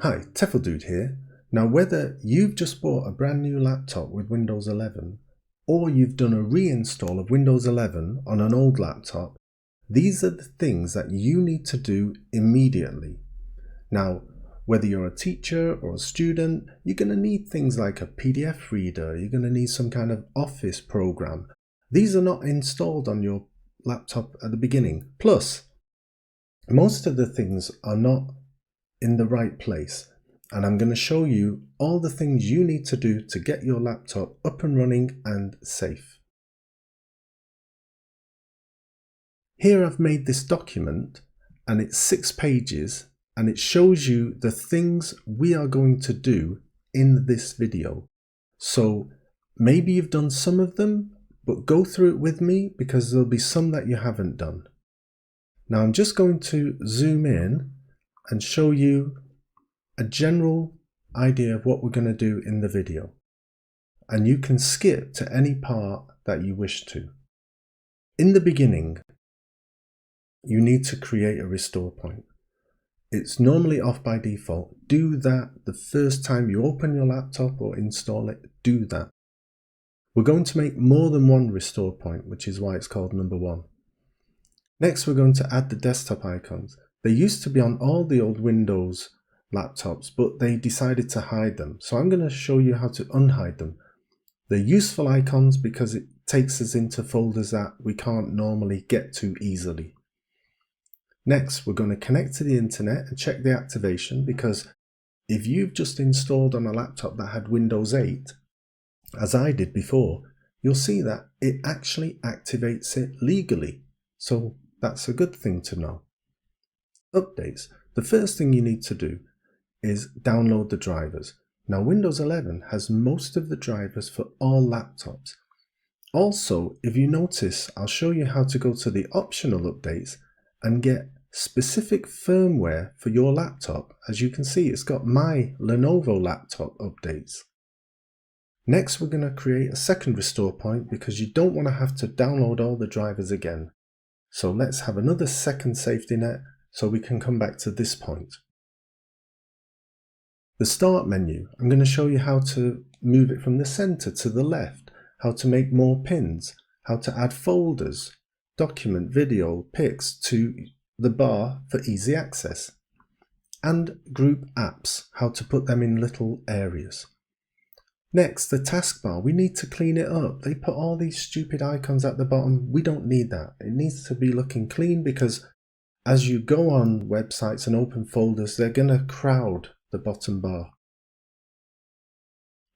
Hi, Tefl-Dude here. Now whether you've just bought a brand new laptop with Windows 11 or you've done a reinstall of Windows 11 on an old laptop, these are the things that you need to do immediately. Now, whether you're a teacher or a student, you're going to need things like a PDF reader, you're going to need some kind of Office program. These are not installed on your laptop at the beginning. Plus, most of the things are not in the right place, and I'm going to show you all the things you need to do to get your laptop up and running and safe. Here I've made this document and it's 6 pages and it shows you the things we are going to do in this video. So maybe you've done some of them, but go through it with me because there'll be some that you haven't done. Now I'm just going to zoom in and show you a general idea of what we're going to do in the video. And you can skip to any part that you wish to. In the beginning, you need to create a restore point. It's normally off by default. Do that the first time you open your laptop or install it. Do that. We're going to make more than one restore point, which is why it's called number 1. Next, we're going to add the desktop icons. They used to be on all the old Windows laptops, but they decided to hide them. So I'm going to show you how to unhide them. They're useful icons because it takes us into folders that we can't normally get to easily. Next, we're going to connect to the internet and check the activation, because if you've just installed on a laptop that had Windows 8, as I did before, you'll see that it actually activates it legally. So that's a good thing to know. Updates. The first thing you need to do is download the drivers. Now Windows 11 has most of the drivers for all laptops. Also, if you notice, I'll show you how to go to the optional updates and get specific firmware for your laptop. As you can see, it's got my Lenovo laptop updates. Next, we're going to create a second restore point because you don't want to have to download all the drivers again. So let's have another second safety net so we can come back to this point. The start menu, I'm going to show you how to move it from the center to the left, how to make more pins, how to add folders, document, video, pics to the bar for easy access, and group apps, how to put them in little areas. Next, the taskbar, we need to clean it up. They put all these stupid icons at the bottom. We don't need that. It needs to be looking clean because as you go on websites and open folders, they're going to crowd the bottom bar.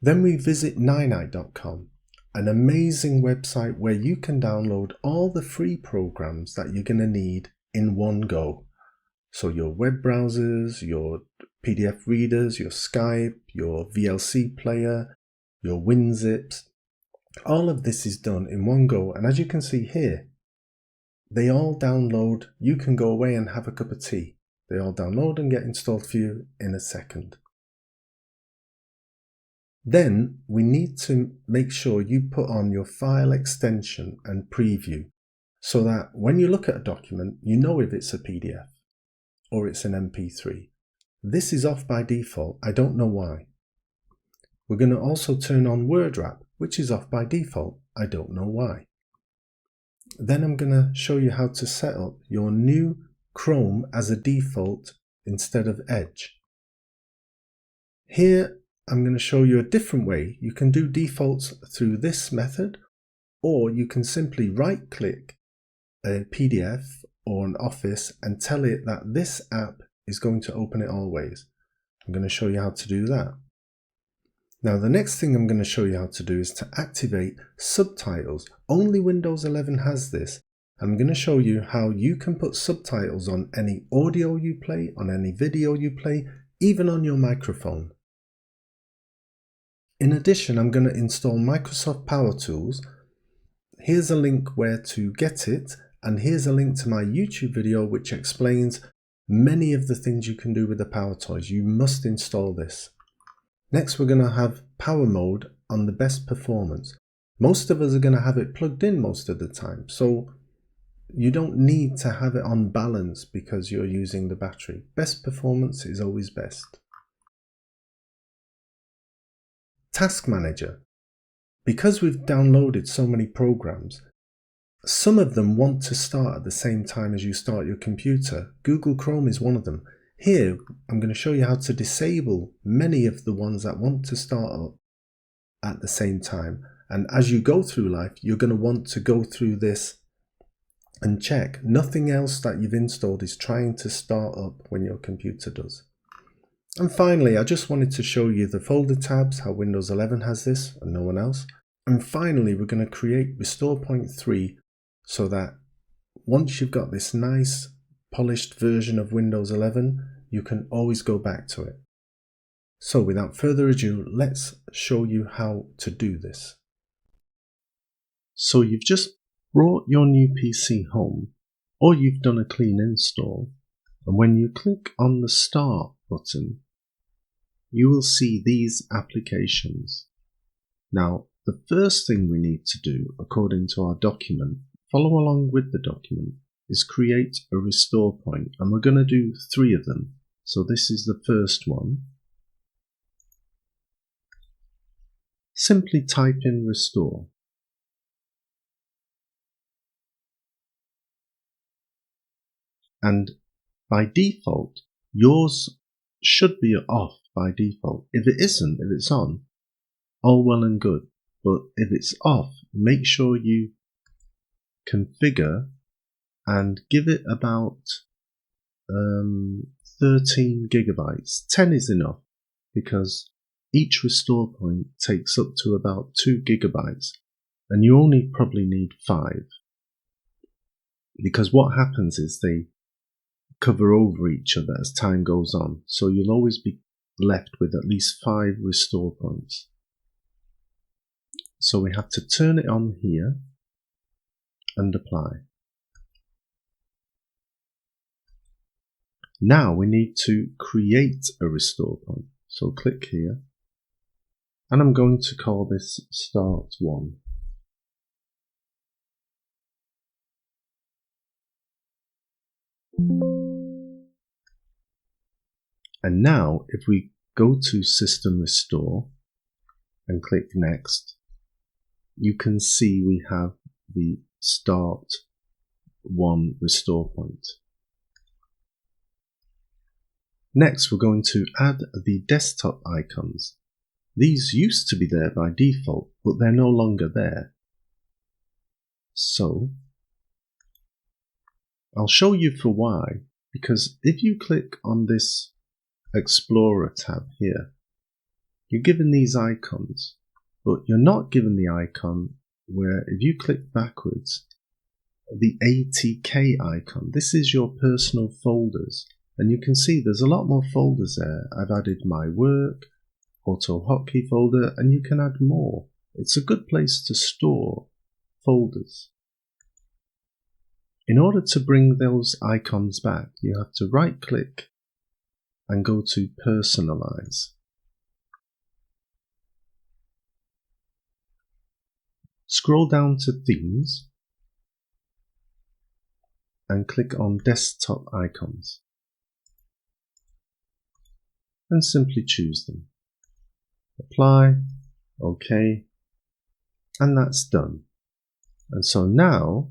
Then we visit ninite.com, an amazing website where you can download all the free programs that you're going to need in one go. So your web browsers, your PDF readers, your Skype, your VLC player, your WinZips, all of this is done in one go. And as you can see here, they all download. You can go away and have a cup of tea. They all download and get installed for you in a second. Then we need to make sure you put on your file extension and preview so that when you look at a document, you know if it's a PDF or it's an MP3. This is off by default. I don't know why. We're going to also turn on Word Wrap, which is off by default. I don't know why. Then I'm going to show you how to set up your new Chrome as a default instead of Edge. Here I'm going to show you a different way. You can do defaults through this method, or you can simply right click a PDF or an Office and tell it that this app is going to open it always. I'm going to show you how to do that. Now the next thing I'm going to show you how to do is to activate subtitles. Only Windows 11 has this. I'm going to show you how you can put subtitles on any audio you play, on any video you play, even on your microphone. In addition, I'm going to install Microsoft Power Tools. Here's a link where to get it, and here's a link to my YouTube video which explains many of the things you can do with the Power Toys. You must install this. Next, we're going to have Power Mode on the best performance. Most of us are going to have it plugged in most of the time, so you don't need to have it on balance because you're using the battery. Best performance is always best. Task Manager. Because we've downloaded so many programs, some of them want to start at the same time as you start your computer. Google Chrome is one of them. Here, I'm going to show you how to disable many of the ones that want to start up at the same time. And as you go through life, you're going to want to go through this and check nothing else that you've installed is trying to start up when your computer does. And finally, I just wanted to show you the folder tabs, how Windows 11 has this and no one else. And finally, we're going to create Restore Point 3 so that once you've got this nice polished version of Windows 11, you can always go back to it. So without further ado, let's show you how to do this. So you've just brought your new PC home, or you've done a clean install, and when you click on the Start button, you will see these applications. Now, the first thing we need to do, according to our document, follow along with the document, is create a restore point, and we're going to do 3 of them. So this is the first one. Simply type in restore. And by default, yours should be off by default. If it isn't, if it's on, all well and good. But if it's off, make sure you configure and give it about 13 gigabytes. 10 is enough because each restore point takes up to about 2 gigabytes and you only probably need 5, because what happens is they cover over each other as time goes on, so you'll always be left with at least 5 restore points. So we have to turn it on here and apply. Now we need to create a restore point. So click here, and I'm going to call this Start 1. And now if we go to System Restore and click Next, you can see we have the Start 1 restore point. Next, we're going to add the desktop icons. These used to be there by default, but they're no longer there. So, I'll show you for why, because if you click on this Explorer tab here, you're given these icons, but you're not given the icon where if you click backwards, the ATK icon. This is your personal folders, and you can see there's a lot more folders there. I've added my work, auto hotkey folder, and you can add more. It's a good place to store folders. In order to bring those icons back, you have to right click and go to Personalize. Scroll down to Themes and click on Desktop Icons and simply choose them. Apply, OK, and that's done. And so now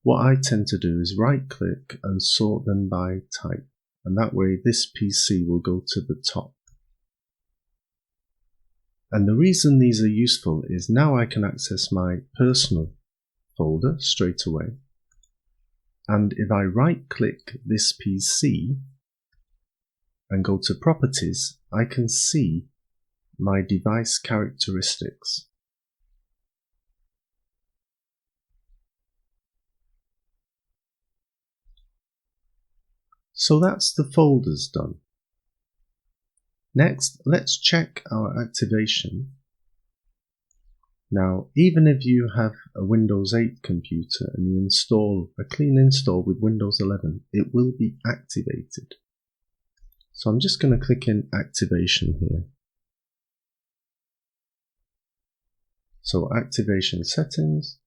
what I tend to do is right click and sort them by type, and that way this PC will go to the top. And the reason these are useful is now I can access my personal folder straight away. And if I right click this PC and go to Properties, I can see my device characteristics. So that's the folders done. Next, let's check our activation. Now, even if you have a Windows 8 computer and you install a clean install with Windows 11, it will be activated. So I'm just going to click in Activation here. So Activation Settings,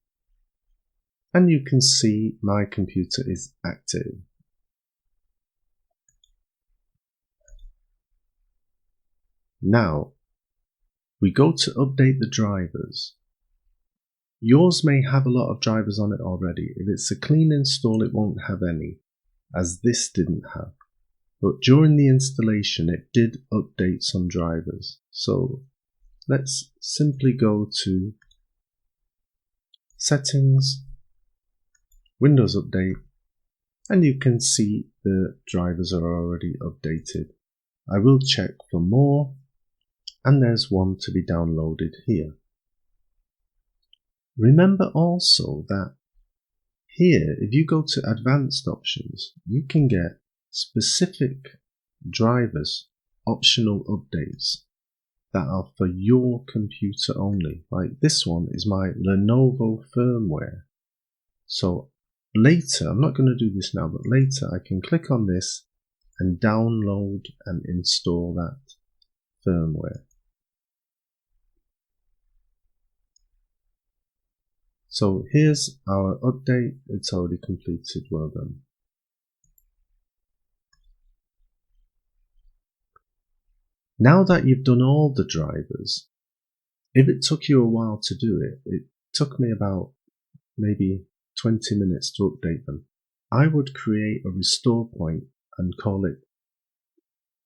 and you can see my computer is active. Now, we go to update the drivers. Yours may have a lot of drivers on it already. If it's a clean install, it won't have any, as this didn't have. But during the installation, it did update some drivers. So let's simply go to Settings, Windows Update, and you can see the drivers are already updated. I will check for more, and there's one to be downloaded here. Remember also that here, if you go to Advanced Options, you can get specific drivers, optional updates that are for your computer only. Like this one is my Lenovo firmware. So later, I'm not going to do this now, but later I can click on this and download and install that firmware. So here's our update. It's already completed. Well done. Now that you've done all the drivers, if it took you a while to do it, it took me about maybe 20 minutes to update them. I would create a restore point and call it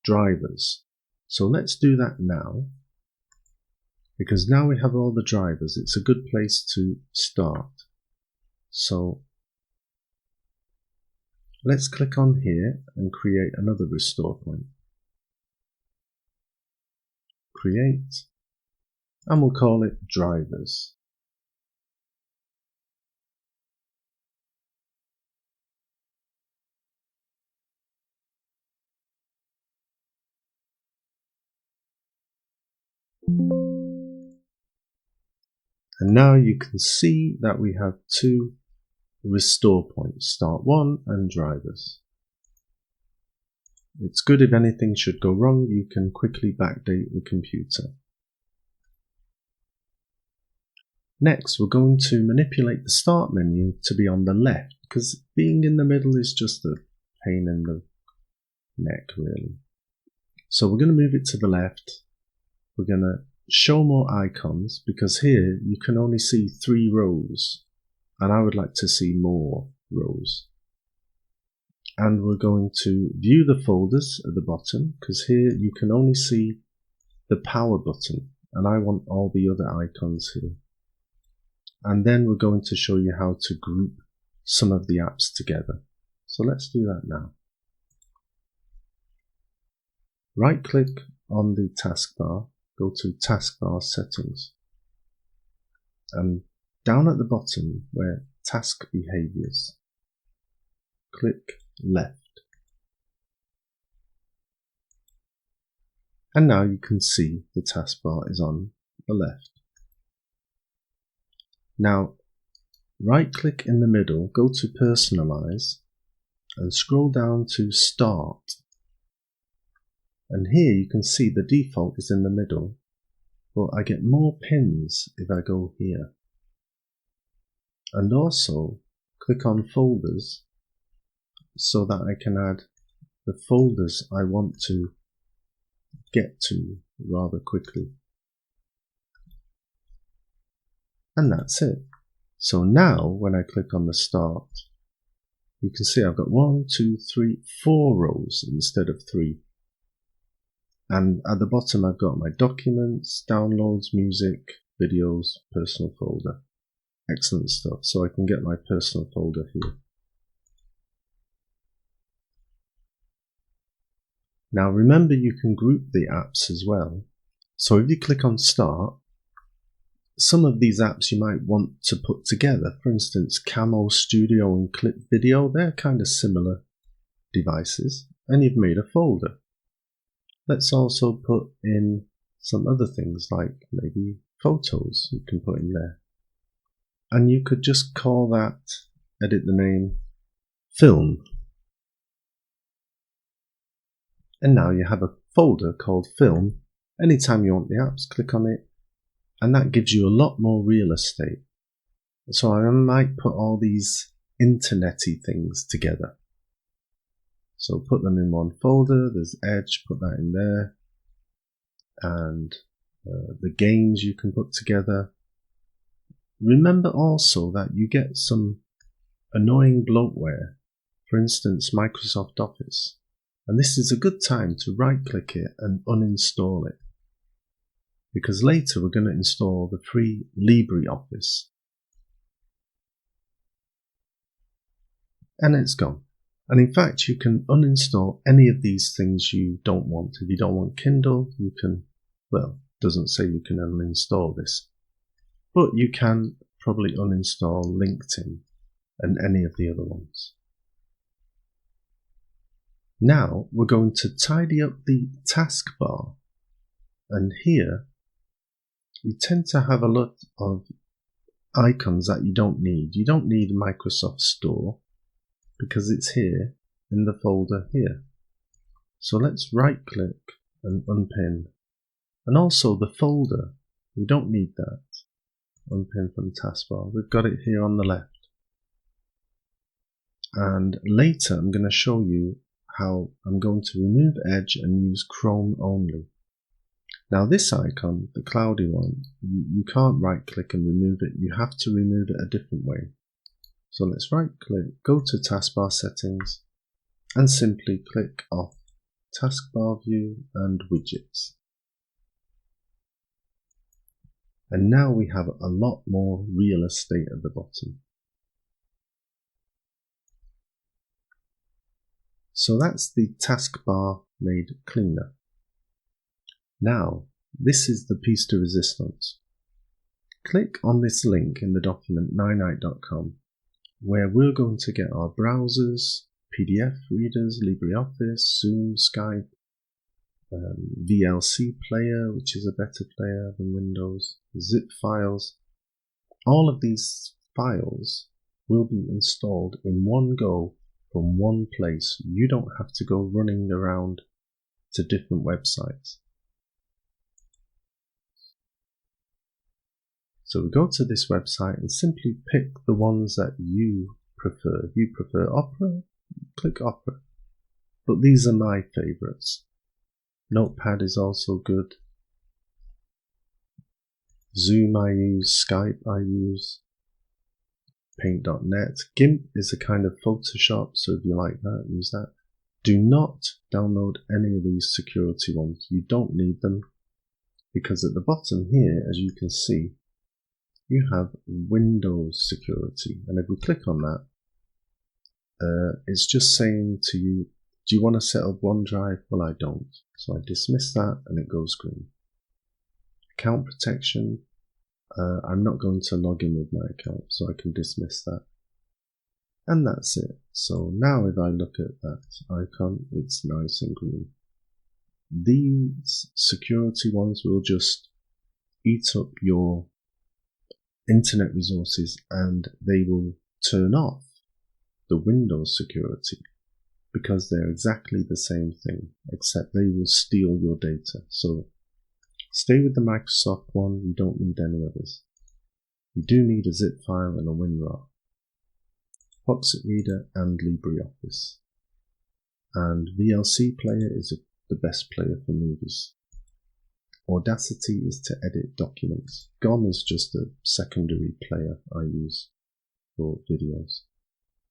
drivers. So let's do that now, because now we have all the drivers. It's a good place to start. So let's click on here and create another restore point. Create, and we'll call it drivers. And now you can see that we have two restore points, start one and drivers. It's good if anything should go wrong, you can quickly backdate the computer. Next, we're going to manipulate the start menu to be on the left, because being in the middle is just a pain in the neck, really. So we're going to move it to the left. We're going to show more icons, because here you can only see 3 rows, and I would like to see more rows. And we're going to view the folders at the bottom, because here you can only see the power button, and I want all the other icons here. And then we're going to show you how to group some of the apps together. So let's do that now. Right click on the taskbar, go to Taskbar Settings, and down at the bottom where Task Behaviors, click Left. And now you can see the taskbar is on the left. Now right click in the middle, go to Personalize, and scroll down to Start. And here you can see the default is in the middle, but I get more pins if I go here. And also click on Folders so that I can add the folders I want to get to rather quickly. And that's it. So now when I click on the start, you can see I've got 1, 2, 3, 4 rows instead of 3. And at the bottom I've got my documents, downloads, music, videos, personal folder. Excellent stuff. So I can get my personal folder here. Now remember, you can group the apps as well. So if you click on Start, some of these apps you might want to put together. For instance, Camo Studio and Clip Video, they're kind of similar devices, and you've made a folder. Let's also put in some other things like maybe photos you can put in there. And you could just call that, edit the name, Film. And now you have a folder called Film. Anytime you want the apps, click on it, and that gives you a lot more real estate. So I might put all these internet-y things together. So put them in one folder. There's Edge, put that in there, and the games you can put together. Remember also that you get some annoying bloatware, for instance Microsoft Office, and this is a good time to right click it and uninstall it, because later we're going to install the free LibreOffice, and it's gone. And in fact you can uninstall any of these things you don't want. If you don't want Kindle, you can, well, it doesn't say you can uninstall this, but you can probably uninstall LinkedIn and any of the other ones. Now we're going to tidy up the taskbar, and here you tend to have a lot of icons that you don't need. You don't need Microsoft Store because it's here in the folder here. So let's right click and unpin, and also the folder, we don't need that. Unpin from taskbar, we've got it here on the left. And later I'm going to show you how I'm going to remove Edge and use Chrome only. Now this icon, the cloudy one, you can't right click and remove it, you have to remove it a different way. So let's right click, go to taskbar settings, and simply click off taskbar view and widgets. And now we have a lot more real estate at the bottom. So that's the taskbar made cleaner. Now, this is the piece de resistance. Click on this link in the document 99.com, where we're going to get our browsers, PDF readers, LibreOffice, Zoom, Skype, VLC player, which is a better player than Windows, zip files. All of these files will be installed in one go from one place. You don't have to go running around to different websites. So we go to this website and simply pick the ones that you prefer. If you prefer Opera, click Opera. But these are my favorites. Notepad is also good. Zoom I use, Skype I use, Paint.net. GIMP is a kind of Photoshop, so if you like that, use that. Do not download any of these security ones. You don't need them, because at the bottom here, as you can see, you have Windows security, and if we click on that, it's just saying to you, do you want to set up OneDrive? Well, I don't, so I dismiss that and it goes green. Account protection, I'm not going to log in with my account, so I can dismiss that, and that's it. So now if I look at that icon, it's nice and green. These security ones will just eat up your internet resources, and they will turn off the Windows security, because they're exactly the same thing, except they will steal your data. So stay with the Microsoft one, you don't need any others. You do need a zip file and a WinRAR, Foxit Reader and LibreOffice. And VLC player is the best player for movies. Audacity is to edit documents. GOM is just a secondary player I use for videos.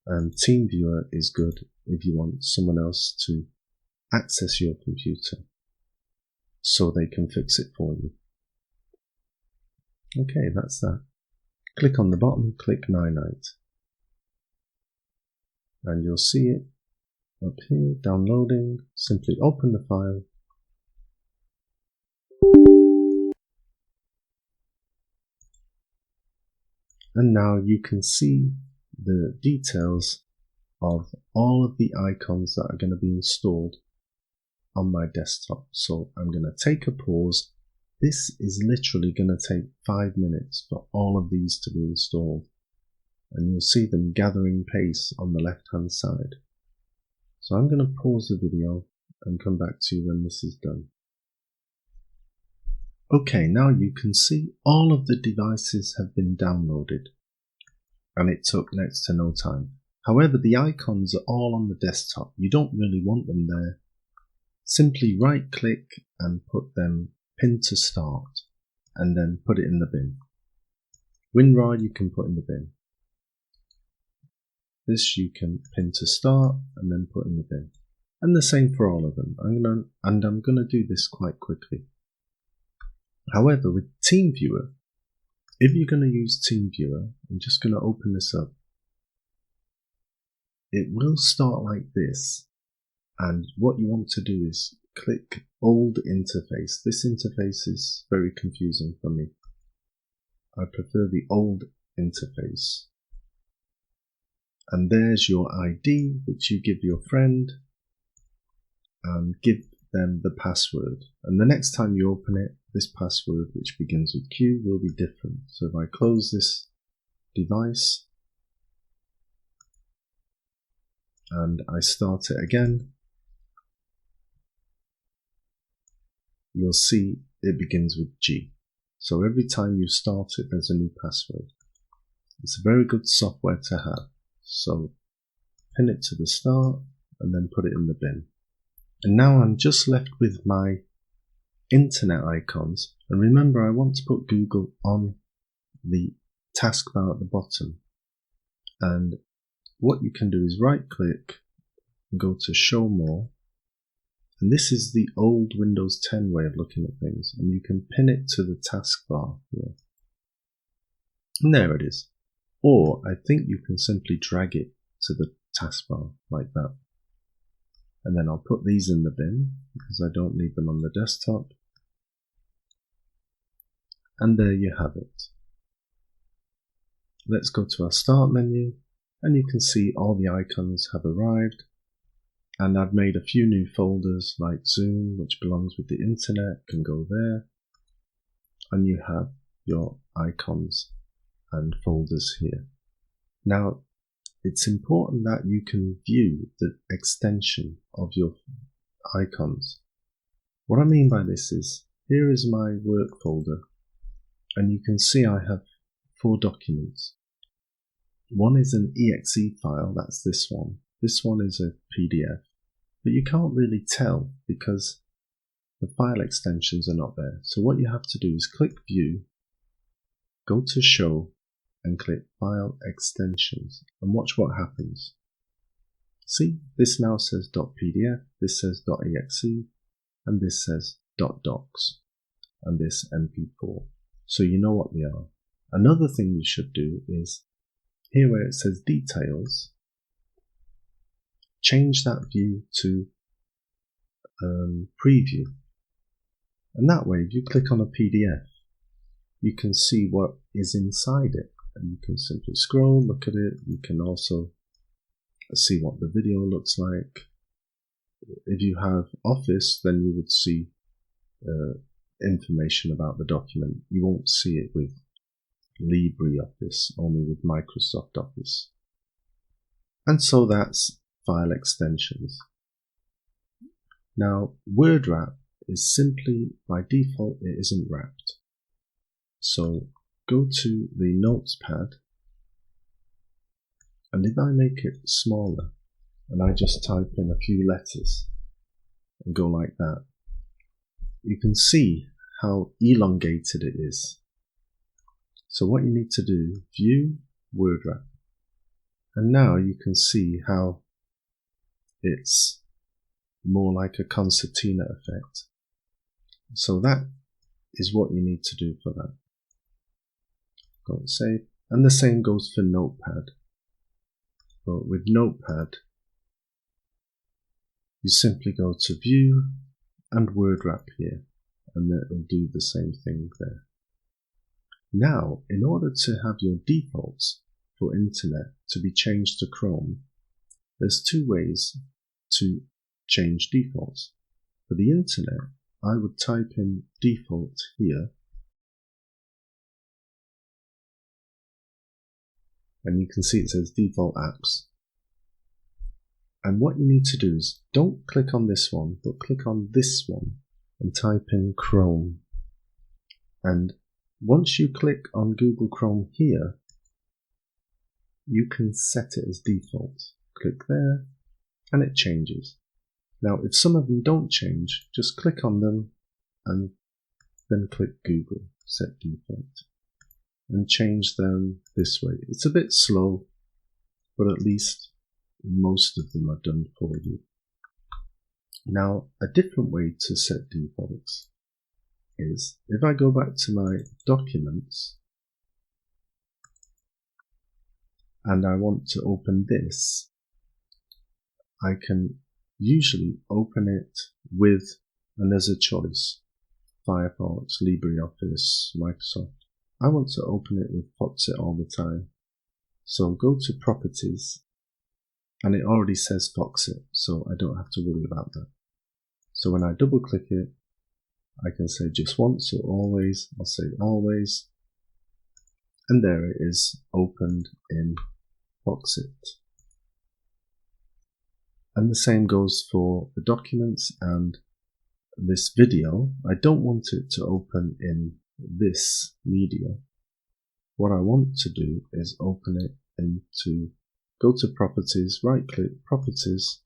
And TeamViewer is good if you want someone else to access your computer so they can fix it for you. Okay, that's that. Click on the bottom, click Ninite, and you'll see it up here, downloading. Simply open the file. And now you can see the details of all of the icons that are going to be installed on my desktop. So I'm going to take a pause. This is literally going to take 5 minutes for all of these to be installed, and you'll see them gathering pace on the left hand side. So I'm going to pause the video and come back to you when this is done. Okay, now you can see all of the devices have been downloaded, and it took next to no time. However, the icons are all on the desktop. You don't really want them there. Simply right click and put them pin to start. and then put it in the bin. WinRAR you can put in the bin. This you can pin to start and then put in the bin. And the same for all of them. I'm gonna do this quite quickly. However, with TeamViewer, if you're gonna use TeamViewer, I'm just gonna open this up. It will start like this, and what you want to do is click Old Interface. This interface is very confusing for me. I prefer the old interface. And there's your ID, which you give your friend, and give them the password. And the next time you open it, this password, which begins with Q, will be different. So if I close this device and I start it again, you'll see it begins with G. So every time you start it, there's a new password. It's a very good software to have. So pin it to the start and then put it in the bin. And now I'm just left with my internet icons. And remember, I want to put Google on the taskbar at the bottom. And what you can do is right click and go to Show More. And this is the old Windows 10 way of looking at things. And you can pin it to the taskbar here. And there it is. Or I think you can simply drag it to the taskbar like that. And then I'll put these in the bin because I don't need them on the desktop. And there you have it. Let's go to our Start menu, and you can see all the icons have arrived. And I've made a few new folders like Zoom, which belongs with the internet, can go there. And you have your icons and folders here. Now, it's important that you can view the extension of your icons. What I mean by this is, here is my work folder, and you can see I have 4 documents. One is an exe file, that's this one. This one is a PDF, but you can't really tell because the file extensions are not there. So what you have to do is click View, go to Show, and click File Extensions, and watch what happens. See, this now says .pdf, this says .exe, and this says .docs, and this MP4. So you know what they are. Another thing you should do is, here where it says Details, change that view to Preview. And that way, if you click on a PDF, you can see what is inside it. And you can simply scroll, look at it. You can also see what the video looks like. If you have Office, then you would see information about the document. You won't see it with LibreOffice, only with Microsoft Office. And so that's file extensions. Now, Word Wrap is simply, by default, it isn't wrapped. So go to the Notepad, and if I make it smaller, and I just type in a few letters, and go like that, you can see how elongated it is. So what you need to do, View, Word Wrap, and now you can see how it's more like a concertina effect. So that is what you need to do for that. Go and save, and the same goes for Notepad. But with Notepad, you simply go to View and Word Wrap here, and it will do the same thing there. Now, in order to have your defaults for Internet to be changed to Chrome, there's 2 ways to change defaults. For the Internet, I would type in default here, and you can see it says default apps. And what you need to do is don't click on this one, but click on this one and type in Chrome. And once you click on Google Chrome here, you can set it as default. Click there and it changes. Now, if some of them don't change, just click on them and then click Google. set default, and change them this way. It's a bit slow, but at least most of them are done for you. Now, a different way to set defaults is if I go back to my documents and I want to open this, I can usually open it with, and there's a choice, Firefox, LibreOffice, Microsoft. I want to open it with Foxit all the time. So go to Properties, and it already says Foxit, so I don't have to worry about that. So when I double click it, I can say just once or always. I'll say always, and there it is, opened in Foxit. And the same goes for the documents and this video. I don't want it to open in this media. What I want to do is open it into, go to Properties, right click Properties,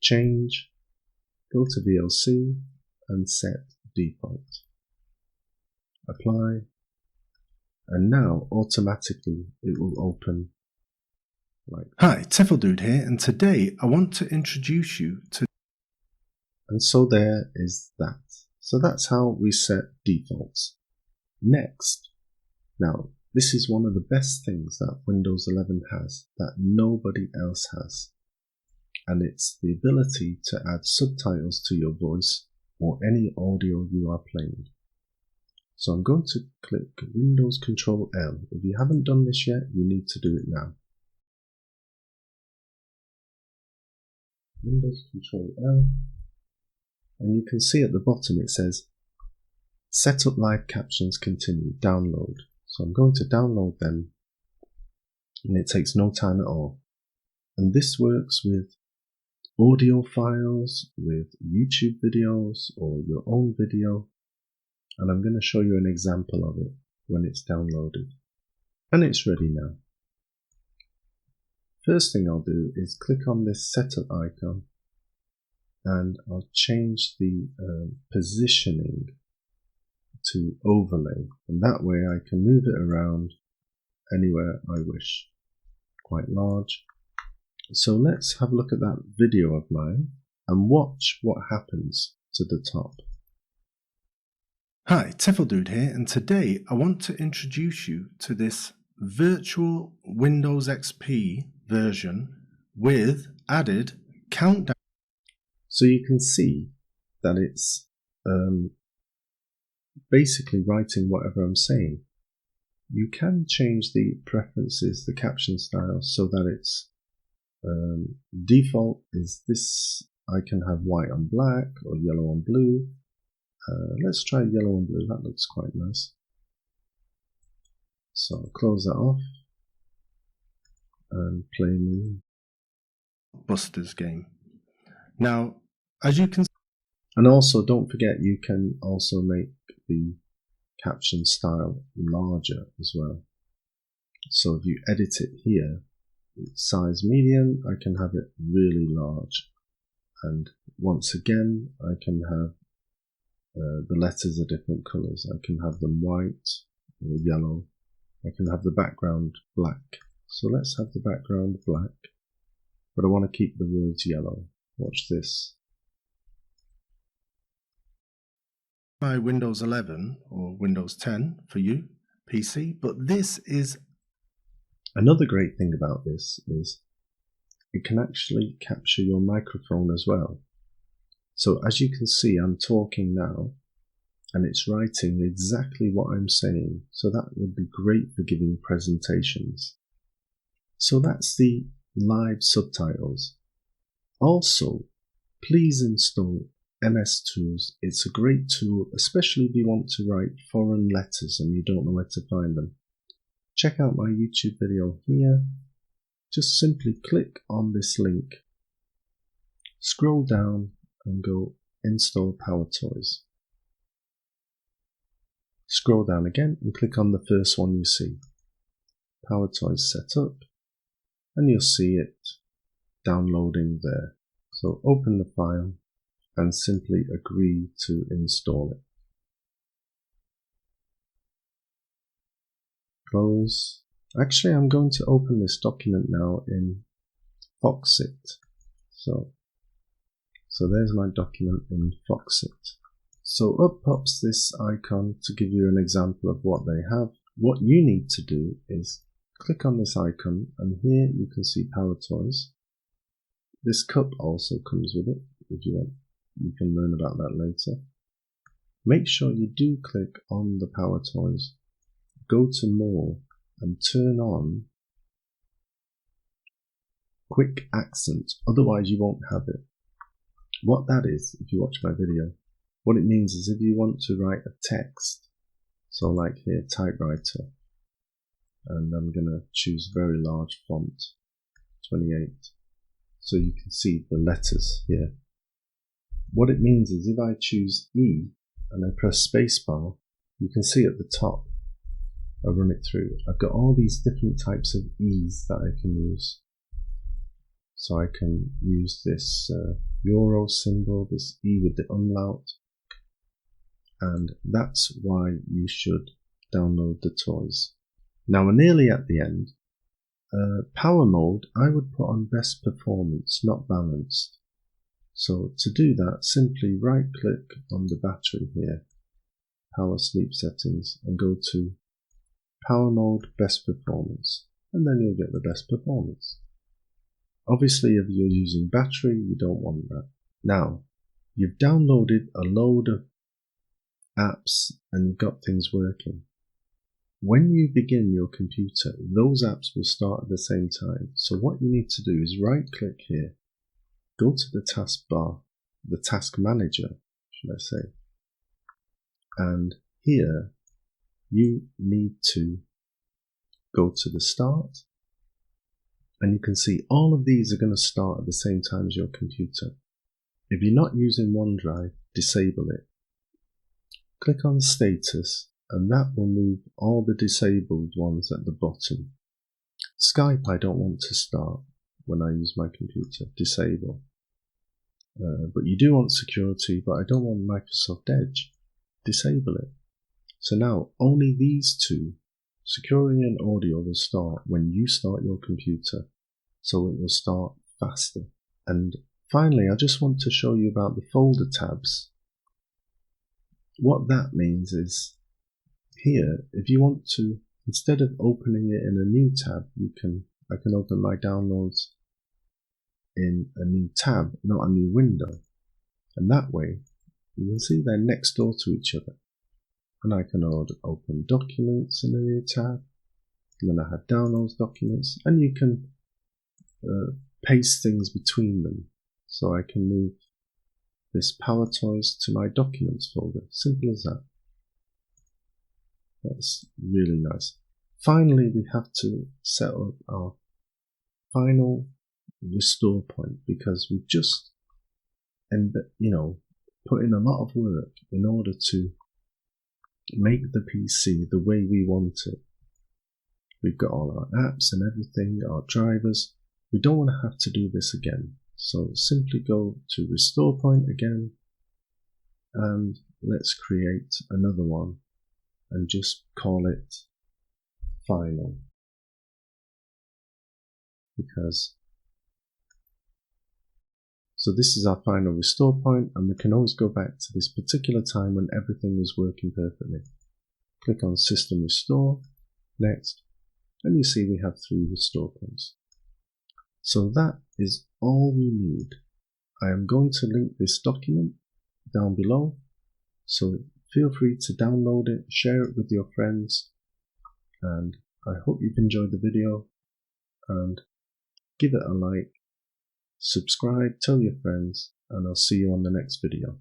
change, go to VLC and set default. Apply, and now automatically it will open like. Hi, Tefl-Dude here, and today I want to introduce you to. And so there is that. So that's how we set defaults. Next, now this is one of the best things that Windows 11 has that nobody else has, and it's the ability to add subtitles to your voice or any audio you are playing. So I'm going to click Windows Control L. If you haven't done this yet, you need to do it now. Windows Control L, and you can see at the bottom it says Set up live captions, continue, download. So I'm going to download them, and it takes no time at all. And this works with audio files, with YouTube videos or your own video, and I'm going to show you an example of it when it's downloaded. And it's ready now. First thing I'll do is click on this setup icon, and I'll change the positioning to overlay, and that way I can move it around anywhere I wish. Quite large. So let's have a look at that video of mine and watch what happens to the top. Hi, Tefl-Dude here, and today I want to introduce you to this virtual Windows XP version with added countdown. So you can see that it's basically writing whatever I'm saying. You can change the preferences, the caption style, so that it's default is this. I can have white on black or yellow on blue. Let's try yellow and blue, that looks quite nice. So I'll close that off and play new Busters game. Now, as you can see, and also don't forget you can also make the caption style larger as well. So if you edit it here, size medium, I can have it really large. And once again, I can have the letters are different colors. I can have them white or yellow. I can have the background black. So let's have the background black, but I want to keep the words yellow. Watch this. By Windows 11 or Windows 10 for you, PC, but this is another great thing about this is it can actually capture your microphone as well. So as you can see, I'm talking now and it's writing exactly what I'm saying. So that would be great for giving presentations. So that's the live subtitles. Also, please install MS Tools. It's a great tool, especially if you want to write foreign letters and you don't know where to find them. Check out my YouTube video here. Just simply click on this link, scroll down and go install PowerToys. Scroll down again and click on the first one you see. PowerToys set up, and you'll see it downloading there. So open the file and simply agree to install it. close. Actually, I'm going to open this document now in Foxit. So there's my document in Foxit. So up pops this icon to give you an example of what they have. What you need to do is click on this icon, and here you can see Power Toys. This cup also comes with it. If you want, you can learn about that later. Make sure you do click on the Power Toys, go to More, and turn on Quick Accent, otherwise you won't have it. What that is, if you watch my video, what it means is if you want to write a text, so like here, typewriter, and I'm going to choose very large font, 28, so you can see the letters here. What it means is if I choose E and I press spacebar, you can see at the top, I run it through, I've got all these different types of E's that I can use. So I can use this euro symbol, this E with the umlaut, and that's why you should download the toys. Now we're nearly at the end. Power mode, I would put on best performance, not balanced. So to do that, simply right click on the battery here, power sleep settings, and go to power mode, best performance, and then you'll get the best performance. Obviously, if you're using battery, you don't want that. Now, you've downloaded a load of apps and you've got things working. When you begin your computer, those apps will start at the same time. So what you need to do is right click here, go to the taskbar, the task manager, should I say, and here you need to go to the start, and you can see all of these are going to start at the same time as your computer. If you're not using OneDrive, disable it. Click on status, and that will move all the disabled ones at the bottom. Skype I don't want to start when I use my computer, disable. But you do want security, but I don't want Microsoft Edge, disable it. So now only these two, security and audio, will start when you start your computer, so it will start faster. And finally, I just want to show you about the folder tabs. What that means is, here, if you want to, instead of opening it in a new tab, I can open my downloads in a new tab, not a new window. And that way, you can see they're next door to each other. And I can open documents in a new tab, and then I have downloads documents, and you can paste things between them. So I can move this Power Toys to my documents folder, simple as that. That's really nice. Finally, we have to set up our final restore point, because we've just put in a lot of work in order to make the PC the way we want it. We've got all our apps and everything, our drivers. We don't want to have to do this again. So simply go to restore point again, and let's create another one and just call it final. So this is our final restore point, and we can always go back to this particular time when everything was working perfectly. Click on System Restore, next, and you see we have 3 restore points. So that is all we need. I am going to link this document down below, so feel free to download it, share it with your friends, and I hope you've enjoyed the video, and give it a like, subscribe, tell your friends, and I'll see you on the next video.